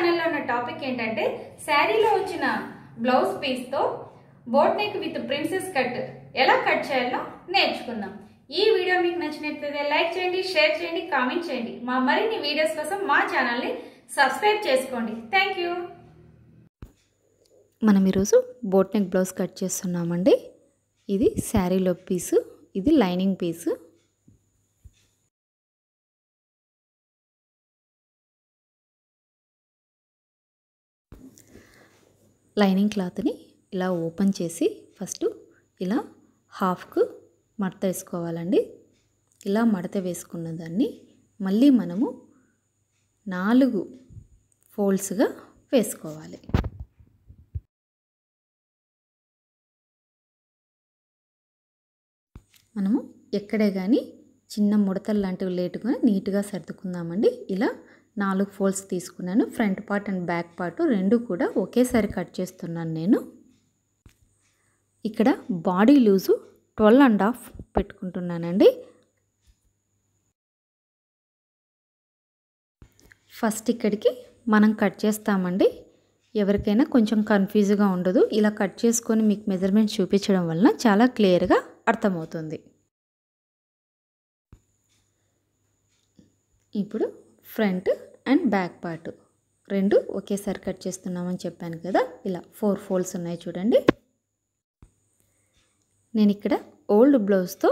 ఛానల్లో ఉన్న టాపిక్ ఏంటంటే శారీలో వచ్చిన బ్లౌజ్ పీస్ తో boat neck with princess cut ఎలా కట్ చేయాలో నేర్చుకుందాం. ఈ వీడియో మీకు నచ్చినట్లయితే లైక్ చేయండి, షేర్ చేయండి, కామెంట్ చేయండి. మా మరిన్ని వీడియోస్ కోసం మా ఛానల్ ని సబ్స్క్రైబ్ చేసుకోండి. థాంక్యూ. మనం ఈరోజు బోట్ నెక్ బ్లౌజ్ కట్ చేస్తున్నామండి. ఇది శారీలో పీసు, ఇది లైనింగ్ పీసు. లైనింగ్ క్లాత్ని ఇలా ఓపెన్ చేసి ఫస్ట్ ఇలా హాఫ్కు మడత వేసుకోవాలండి. ఇలా మడత వేసుకున్న దాన్ని మళ్ళీ మనము 4 ఫోల్డ్స్గా వేసుకోవాలి. మనము ఎక్కడే కానీ చిన్న ముడతలు లాంటివి లేటుగా నీట్గా సర్దుకుందామండి. ఇలా 4 ఫోల్డ్స్ తీసుకున్నాను. Front part and back part రెండు కూడా ఒకేసారి కట్ చేస్తున్నాను నేను. ఇక్కడ బాడీ లూజు 12.5 పెట్టుకుంటున్నానండి. ఫస్ట్ ఇక్కడికి మనం కట్ చేస్తామండి. ఎవరికైనా కొంచెం కన్ఫ్యూజ్గా ఉండదు. ఇలా కట్ చేసుకొని మీకు మెజర్మెంట్ చూపించడం వలన చాలా క్లియర్గా అర్థమవుతుంది. ఇప్పుడు ఫ్రంట్ అండ్ బ్యాక్ పార్ట్ రెండు ఒకేసారి కట్ చేస్తున్నామని చెప్పాను కదా. ఇలా 4 ఫోల్డ్స్ ఉన్నాయి చూడండి. నేను ఇక్కడ ఓల్డ్ బ్లౌజ్తో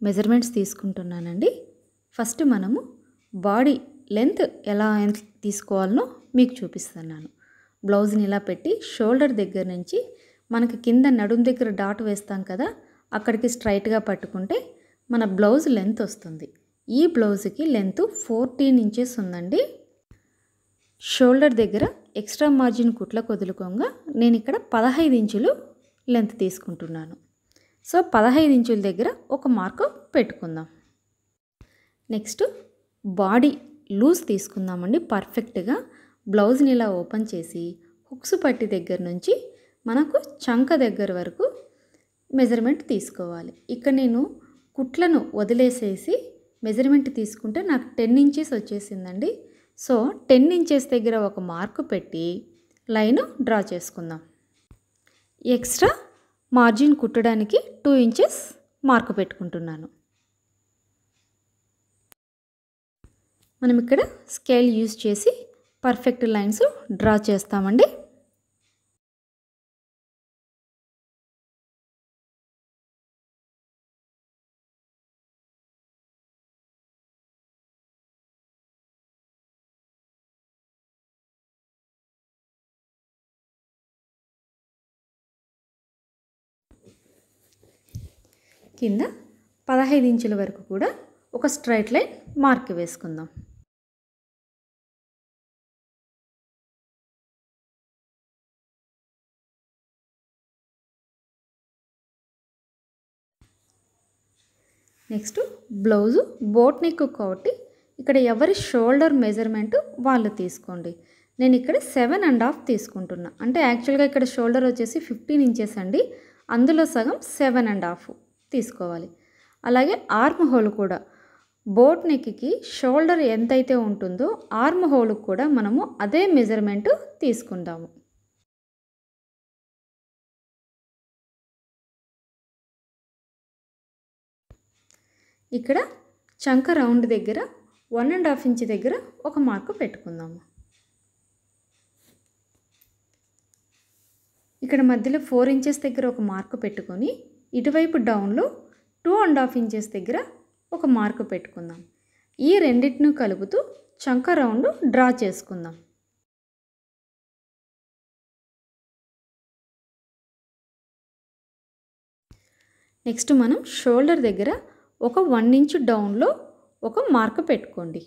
మెజర్మెంట్స్ తీసుకుంటున్నానండి. ఫస్ట్ మనము బాడీ లెంత్ ఎలా తీసుకోవాలనో మీకు చూపిస్తున్నాను. బ్లౌజ్ని ఇలా పెట్టి షోల్డర్ దగ్గర నుంచి మనకి కింద నడుం దగ్గర డాట్ వేస్తాం కదా, అక్కడికి స్ట్రైట్గా పట్టుకుంటే మన బ్లౌజ్ లెంత్ వస్తుంది. ఈ బ్లౌజ్కి లెంత్ 14 ఇంచెస్ ఉందండి. షోల్డర్ దగ్గర ఎక్స్ట్రా మార్జిన్ కుట్లకు వదులుకోగా నేను ఇక్కడ 15 ఇంచులు లెంత్ తీసుకుంటున్నాను. సో 15 ఇంచుల దగ్గర ఒక మార్కు పెట్టుకుందాం. నెక్స్ట్ బాడీ లూజ్ తీసుకుందామండి. పర్ఫెక్ట్గా బ్లౌజ్ని ఇలా ఓపెన్ చేసి హుక్స్ పట్టి దగ్గర నుంచి మనకు చంక దగ్గర వరకు మెజర్మెంట్ తీసుకోవాలి. ఇక్కడ నేను కుట్లను వదిలేసేసి మెజర్మెంట్ తీసుకుంటే నాకు 10 ఇంచెస్ వచ్చేసిందండి. సో 10 ఇంచెస్ దగ్గర ఒక మార్కు పెట్టి లైన్ డ్రా చేసుకుందాం. ఎక్స్ట్రా మార్జిన్ కుట్టడానికి 2 ఇంచెస్ మార్కు పెట్టుకుంటున్నాను. మనం ఇక్కడ స్కేల్ యూజ్ చేసి పర్ఫెక్ట్ లైన్స్ డ్రా చేస్తామండి. కింద 15 ఇంచుల వరకు కూడా ఒక స్ట్రైట్ లైన్ మార్క్ వేసుకుందాం. నెక్స్ట్ బ్లౌజు బోట్ నెక్ కాబట్టి ఇక్కడ ఎవరి షోల్డర్ మెజర్మెంట్ వాళ్ళు తీసుకోండి. నేను ఇక్కడ 7.5 తీసుకుంటున్నా. అంటే యాక్చువల్గా ఇక్కడ షోల్డర్ వచ్చేసి 15 ఇంచెస్ అండి. అందులో సగం 7.5 తీసుకోవాలి. అలాగే ఆర్మ్ హోల్ కూడా బోట్ నెక్కి షోల్డర్ ఎంతైతే ఉంటుందో ఆర్మ్ హోల్కి కూడా మనము అదే మెజర్మెంట్ తీసుకుందాము. ఇక్కడ చంక రౌండ్ దగ్గర 1.5 ఇంచ్ దగ్గర ఒక మార్కు పెట్టుకుందాము. ఇక్కడ మధ్యలో 4 ఇంచెస్ దగ్గర ఒక మార్కు పెట్టుకొని ఇటువైపు డౌన్లో 2.5 ఇంచెస్ దగ్గర ఒక మార్కు పెట్టుకుందాం. ఈ రెండింటిని కలుపుతూ చంక రౌండ్ డ్రా చేసుకుందాం. నెక్స్ట్ మనం షోల్డర్ దగ్గర ఒక 1 ఇంచ్ డౌన్లో ఒక మార్కు పెట్టుకోండి.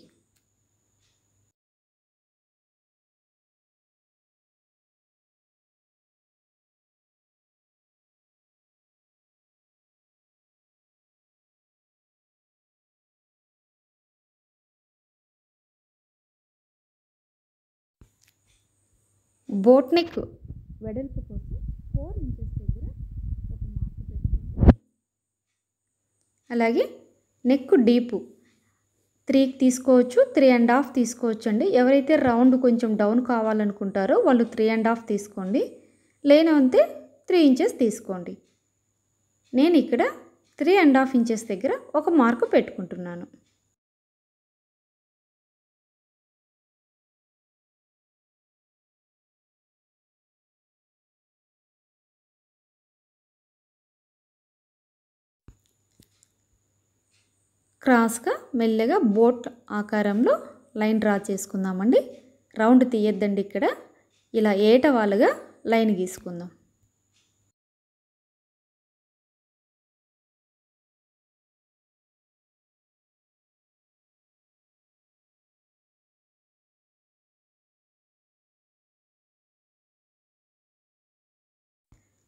బోట్ నెక్ వెడల్పు కోసం 4 ఇంచెస్ దగ్గర ఒక మార్కు పెట్టుకోండి. అలాగే నెక్ డీపు 3కి తీసుకోవచ్చు, 3.5 తీసుకోవచ్చు అండి. ఎవరైతే రౌండ్ కొంచెం డౌన్ కావాలనుకుంటారో వాళ్ళు 3.5 తీసుకోండి. లేనంతే 3 ఇంచెస్ తీసుకోండి. నేను ఇక్కడ 3.5 ఇంచెస్ దగ్గర ఒక మార్కు పెట్టుకుంటున్నాను. క్రాస్గా మెల్లగా బోట్ ఆకారంలో లైన్ డ్రా చేసుకుందామండి. రౌండ్ తీయద్దండి. ఇక్కడ ఇలా ఏటవాలుగా లైన్ గీసుకుందాం.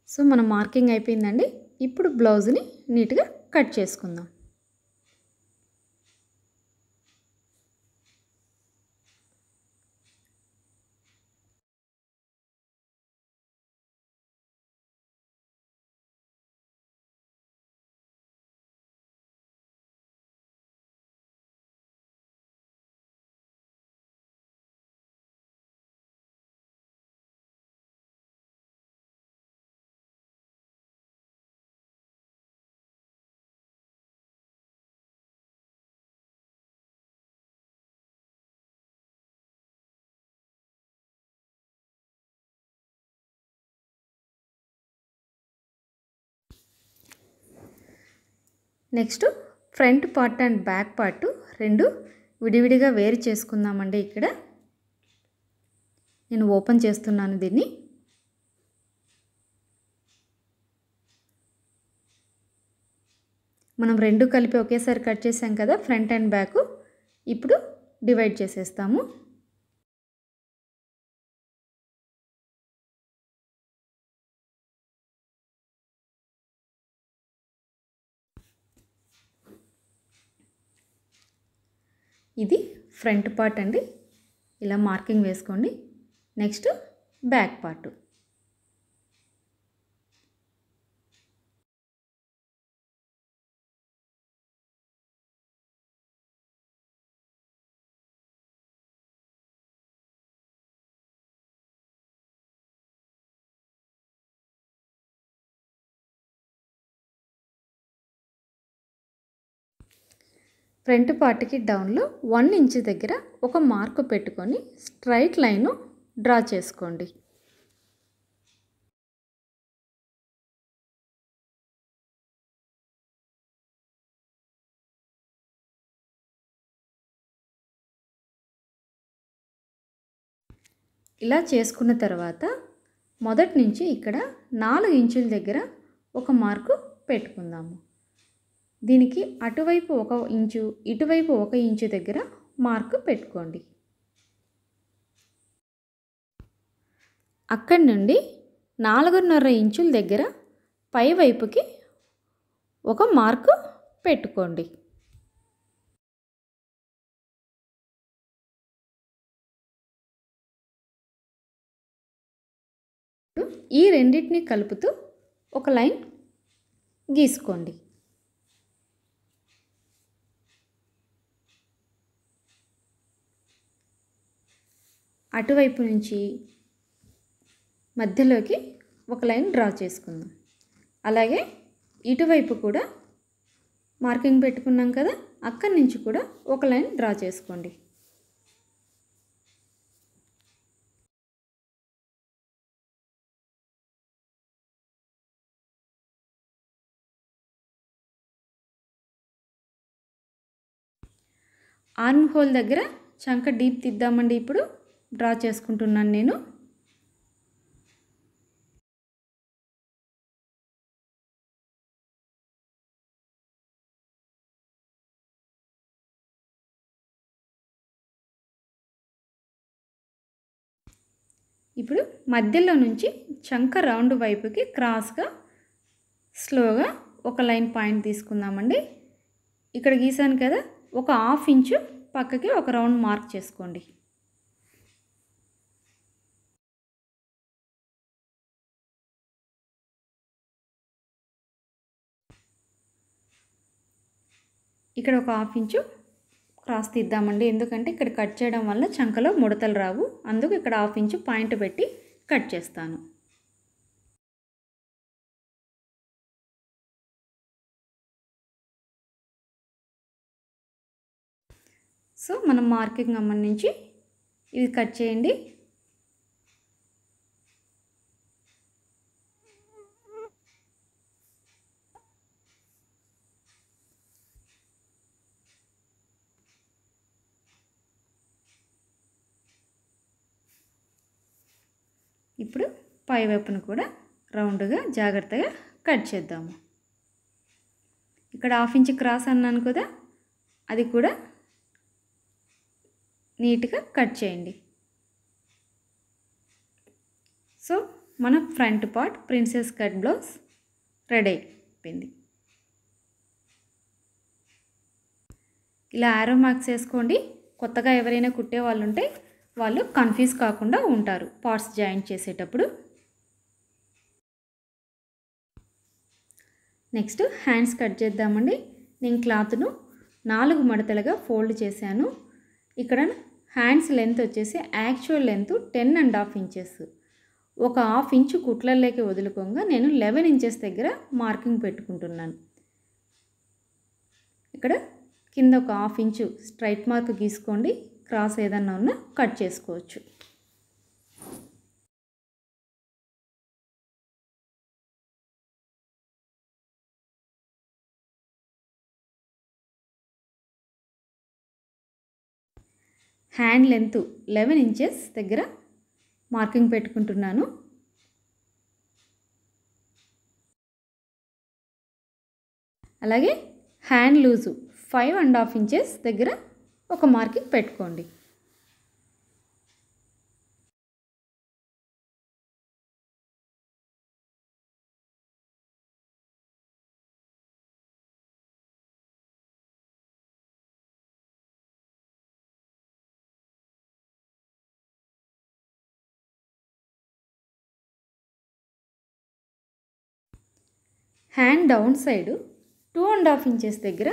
సో మన మార్కింగ్ అయిపోయిందండి. ఇప్పుడు బ్లౌజ్ని నీట్గా కట్ చేసుకుందాం. Next front part and back part రెండు విడివిడిగా వేరు చేసుకుందామండి. ఇక్కడ నేను ఓపెన్ చేస్తున్నాను దీన్ని. మనం రెండు కలిపి ఒకేసారి కట్ చేసాం కదా ఫ్రంట్ అండ్ బ్యాక్. ఇప్పుడు డివైడ్ చేసేస్తాము. ఇది ఫ్రంట్ పార్ట్ అండి. ఇలా మార్కింగ్ వేసుకోండి. Next back part. ఫ్రంట్ పార్ట్కి డౌన్లో 1 ఇంచ్ దగ్గర ఒక మార్కు పెట్టుకొని స్ట్రైట్ లైన్ డ్రా చేసుకోండి. ఇలా చేసుకున్న తర్వాత మొదటి నుంచి ఇక్కడ 4 ఇంచుల దగ్గర ఒక మార్కు పెట్టుకుందాము. దీనికి అటువైపు 1 ఇంచు, ఇటువైపు 1 ఇంచు దగ్గర మార్కు పెట్టుకోండి. అక్కడి నుండి 4.5 ఇంచుల దగ్గర పై వైపుకి ఒక మార్కు పెట్టుకోండి. ఈ రెండింటిని కలుపుతూ ఒక లైన్ గీసుకోండి. అటువైపు నుంచి మధ్యలోకి ఒక లైన్ డ్రా చేసుకుందాం. అలాగే ఇటువైపు కూడా మార్కింగ్ పెట్టుకున్నాం కదా, అక్కడి నుంచి కూడా ఒక లైన్ డ్రా చేసుకోండి. ఆర్మ్ హోల్ దగ్గర చంక డీప్ తీద్దామండి. ఇప్పుడు డ్రా చేసుకుంటున్నాను నేను. ఇప్పుడు మధ్యలో నుంచి చంక రౌండ్ వైపుకి క్రాస్గా స్లోగా ఒక లైన్ పాయింట్ తీసుకుందామండి. ఇక్కడ గీసాను కదా, ఒక 1/2 ఇంచు పక్కకి ఒక రౌండ్ మార్క్ చేసుకోండి. ఇక్కడ ఒక 1/2 ఇంచు క్రాస్ తీద్దామండి. ఎందుకంటే ఇక్కడ కట్ చేయడం వల్ల చంకలో ముడతలు రావు. అందుకు ఇక్కడ 1/2 ఇంచు పాయింట్ పెట్టి కట్ చేస్తాను. సో మనం మార్కింగ్ అమ్మడి నుంచి ఇది కట్ చేయండి. ఇప్పుడు పై వైపును కూడా రౌండ్గా జాగ్రత్తగా కట్ చేద్దాము. ఇక్కడ 1/2 ఇంచు క్రాస్ అన్నాను కదా, అది కూడా నీట్గా కట్ చేయండి. సో మన front part princess cut blouse ready అయిపోయింది. ఇలా యారో మార్క్స్ వేసుకోండి. కొత్తగా ఎవరైనా కుట్టే వాళ్ళు ఉంటే వాళ్ళు కన్ఫ్యూజ్ కాకుండా ఉంటారు పార్ట్స్ జాయింట్ చేసేటప్పుడు. నెక్స్ట్ హ్యాండ్స్ కట్ చేద్దామండి. నేను క్లాత్ను 4 మడతలుగా ఫోల్డ్ చేశాను. ఇక్కడ హ్యాండ్స్ లెంత్ వచ్చేసి యాక్చువల్ లెంత్ 10.5 ఇంచెస్. ఒక 1/2 ఇంచు కుట్లలోకి వదులుకోగా నేను 11 ఇంచెస్ దగ్గర మార్కింగ్ పెట్టుకుంటున్నాను. ఇక్కడ కింద ఒక 1/2 ఇంచు స్ట్రైట్ మార్క్ గీసుకోండి. క్రాస్ ఏదన్నా ఉన్నా కట్ చేసుకోవచ్చు. హ్యాండ్ లెంత్ 11 ఇంచెస్ దగ్గర మార్కింగ్ పెట్టుకుంటున్నాను. అలాగే హ్యాండ్ లూజు 5.5 ఇంచెస్ దగ్గర ఒక మార్కింగ్ పెట్టుకోండి. హ్యాండ్ డౌన్ సైడ్ 2.5 ఇంచెస్ దగ్గర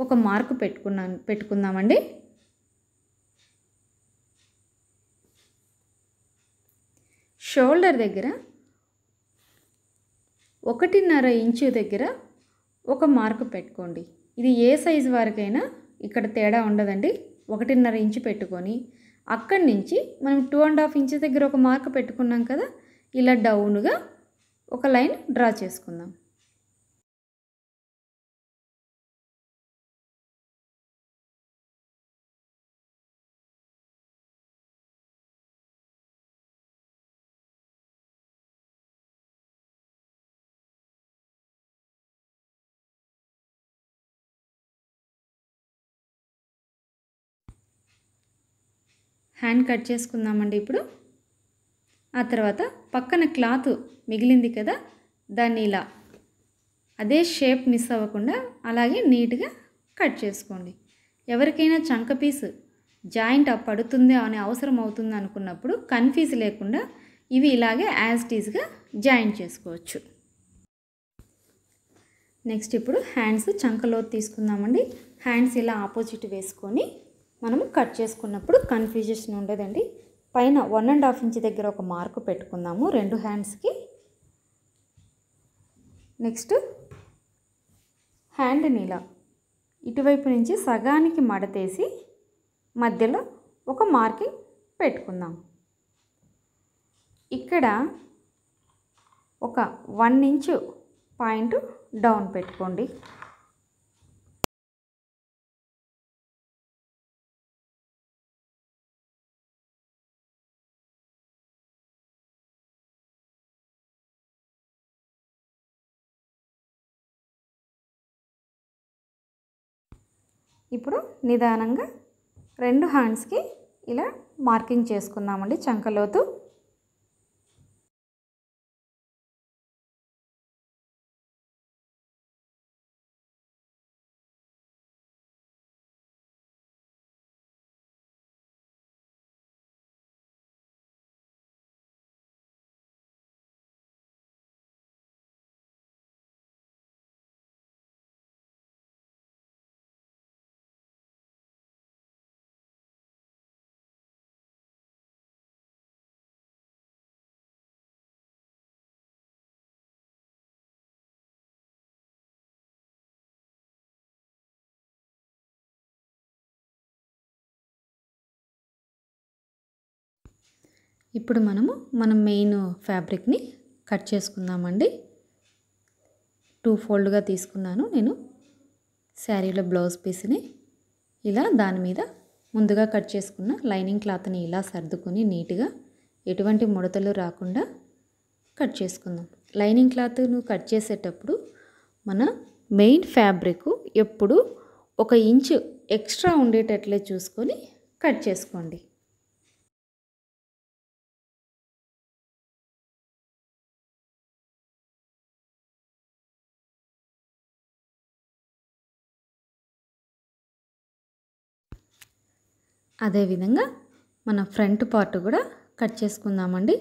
ఒక మార్క్ పెట్టుకుందామండి. షోల్డర్ దగ్గర 1.5 ఇంచు దగ్గర ఒక మార్క్ పెట్టుకోండి. ఇది ఏ సైజు వారికైనా ఇక్కడ తేడా ఉండదండి. 1.5 ఇంచు పెట్టుకొని అక్కడి నుంచి మనం 2.5 ఇంచెస్ దగ్గర ఒక మార్క్ పెట్టుకున్నాం కదా, ఇలా డౌన్గా ఒక లైన్ డ్రా చేసుకుందాం. హ్యాండ్ కట్ చేసుకుందామండి ఇప్పుడు. ఆ తర్వాత పక్కన క్లాత్ మిగిలింది కదా, దాన్ని ఇలా అదే షేప్ మిస్ అవ్వకుండా అలాగే నీట్గా కట్ చేసుకోండి. ఎవరికైనా చంక పీస్ జాయింట్ పడుతుందా అనే అవసరం అవుతుంది అనుకున్నప్పుడు కన్ఫ్యూజ్ లేకుండా ఇవి ఇలాగే యాజ్ ఇట్ ఈజ్గా జాయింట్ చేసుకోవచ్చు. నెక్స్ట్ ఇప్పుడు హ్యాండ్స్ చంకలోతు తీసుకుందామండి. హ్యాండ్స్ ఇలా ఆపోజిట్ వేసుకొని మనము కట్ చేసుకున్నప్పుడు కన్ఫ్యూజన్ ఉండదండి. పైన 1.5 ఇంచ్ దగ్గర ఒక మార్కు పెట్టుకుందాము 2 హ్యాండ్స్కి. నెక్స్ట్ హ్యాండ్ని ఇలా ఇటువైపు నుంచి సగానికి మడతేసి మధ్యలో ఒక మార్కింగ్ పెట్టుకుందాం. ఇక్కడ ఒక 1 ఇంచు పాయింట్ డౌన్ పెట్టుకోండి. ఇప్పుడు నిదానంగా 2 హ్యాండ్స్కి ఇలా మార్కింగ్ చేసుకుందామండి చంకలోతు. ఇప్పుడు మనం మెయిన్ ఫ్యాబ్రిక్ని కట్ చేసుకుందామండి. 2 ఫోల్డ్గా తీసుకున్నాను నేను శారీలో బ్లౌజ్ పీస్ని. ఇలా దాని మీద ముందుగా కట్ చేసుకున్న లైనింగ్ క్లాత్ని ఇలా సర్దుకొని నీట్గా ఎటువంటి ముడతలు రాకుండా కట్ చేసుకుందాం. లైనింగ్ క్లాత్ను కట్ చేసేటప్పుడు మన మెయిన్ ఫ్యాబ్రిక్ ఎప్పుడు 1 ఇంచు ఎక్స్ట్రా ఉండేటట్లే చూసుకొని కట్ చేసుకోండి. అదేవిధంగా మన ఫ్రంట్ పార్ట్ కూడా కట్ చేసుకుందామండి.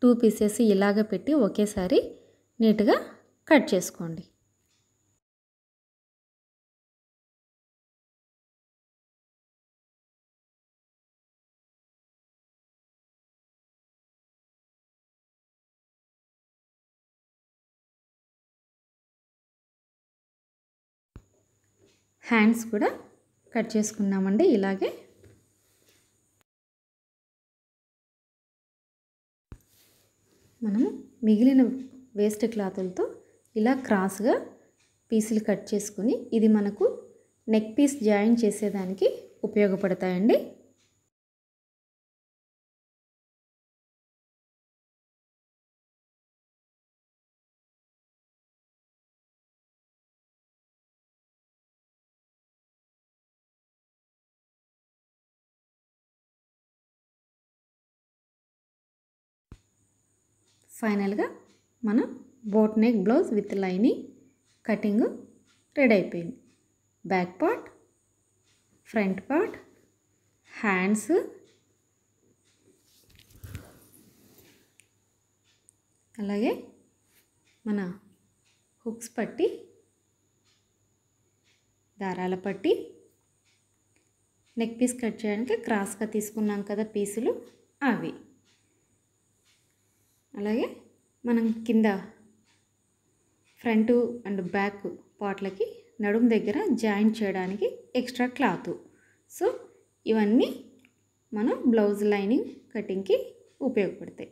2 పీసెస్ ఇలాగ పెట్టి ఒకేసారి నీట్గా కట్ చేసుకోండి. హ్యాండ్స్ కూడా కట్ చేసుకున్నామండి ఇలాగే. మనము మిగిలిన వేస్ట్ క్లాతులతో ఇలా క్రాస్గా పీసులు కట్ చేసుకుని ఇది మనకు నెక్ పీస్ జాయిన్ చేసేదానికి ఉపయోగపడతాయండి. ఫైనల్గా మన boat neck blouse with lining cutting ready అయిపోయింది. Back part, front part, hands, అలాగే మన హుక్స్ పట్టి, దారాల పట్టి, నెక్ పీస్ కట్ చేయడానికి క్రాస్గా తీసుకున్నాం కదా పీసులు అవి, అలాగే మనం కింద ఫ్రంట్ అండ్ బ్యాక్ పార్ట్లకి నడుము దగ్గర జాయింట్ చేయడానికి ఎక్స్ట్రా క్లాత్. సో ఇవన్నీ మన బ్లౌజ్ లైనింగ్ కటింగ్కి ఉపయోగపడతాయి.